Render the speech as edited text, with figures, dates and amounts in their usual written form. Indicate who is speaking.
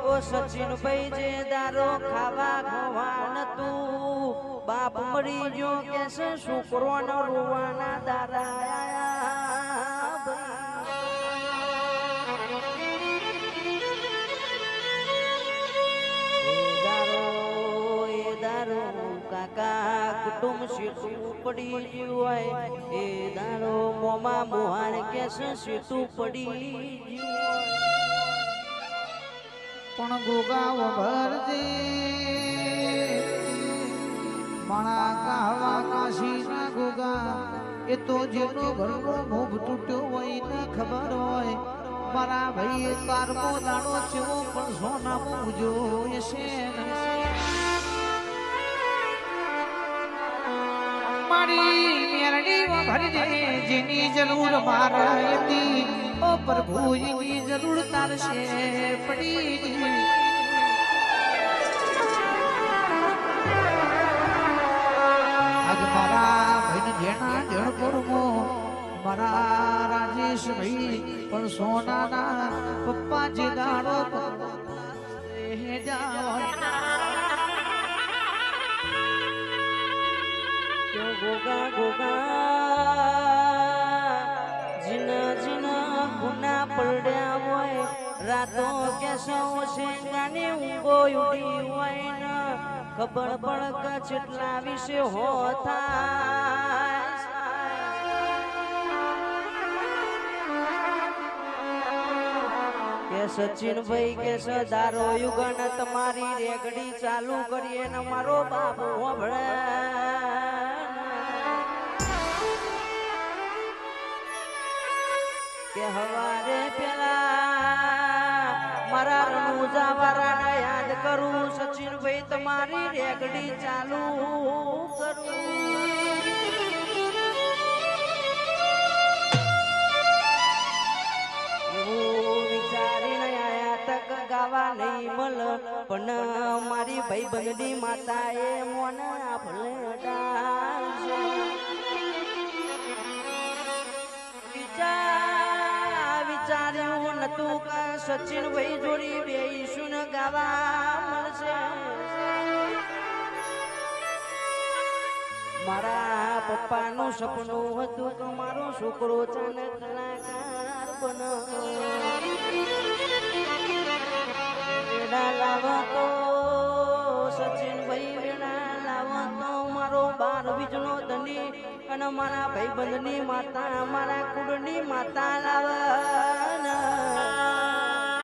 Speaker 1: ઓ સચિન ભાઈ જે દારો ખાવા ખવાન તું બાપ મરી ગયો કે છે છોકરો નો રોવાના દારા કાકા કુટુંબ સીતું પડી ગયું હોય એ દારો મોમાં મોહાર કે છે સીતું પડી ગયું
Speaker 2: પણ ગોગા વભરજે માણા કાવા કાશી ના ગોગા એ તો જેનો ઘરનો મોભ તૂટ્યો હોય ને ખબર હોય મારા ભાઈ તારમો દાડો ચેવો પણ સોનામો જોય છે મારી મેરડી વભરજે જેની જરૂર મારે હતી ઓ પ્રભુની જરૂર તારશે પડી આજ મારા ભાઈને જેના જળ પરમો મારા રાજેશ ભાઈ પણ સોનાના પપ્પા જે દાડો હે જાઓ
Speaker 1: ગોગા ગોગા જીના જીના ગુના પડ્યા હોય રાતો કેસો છે ગાને ઊંઘો ઉડી હોય ને ખબર પડક જેટલા વિશે હોતા કે સચિન ભાઈ કે સદારો યુગન તમારી રેગડી ચાલુ કરીએ ને મારો બાબુ હોભળે કે હવારે પેલા મારા રણુજા વાળાને યાદ કરું સચિન ભાઈ તમારી રેગડી ચાલુ કરું એવું વિચારીને આયા તક ગાવા નહીં મળ પણ મારી ભાઈ બંધની માતાએ મોને ભલે ડાલશે વિચાર્યું નતું કા સચિન ભાઈ જોડી બેસું ગાવા મળશે મારા પપ્પાનું સપનું હતું કે મારો છોકરો ચાન કલાકાર બને લાવો તો સચિન ભાઈ વેણા લાવો તો મારો બાર બીજનો ધની અને મારા ભાઈ બંધની માતા મારા કુળની માતા લાવા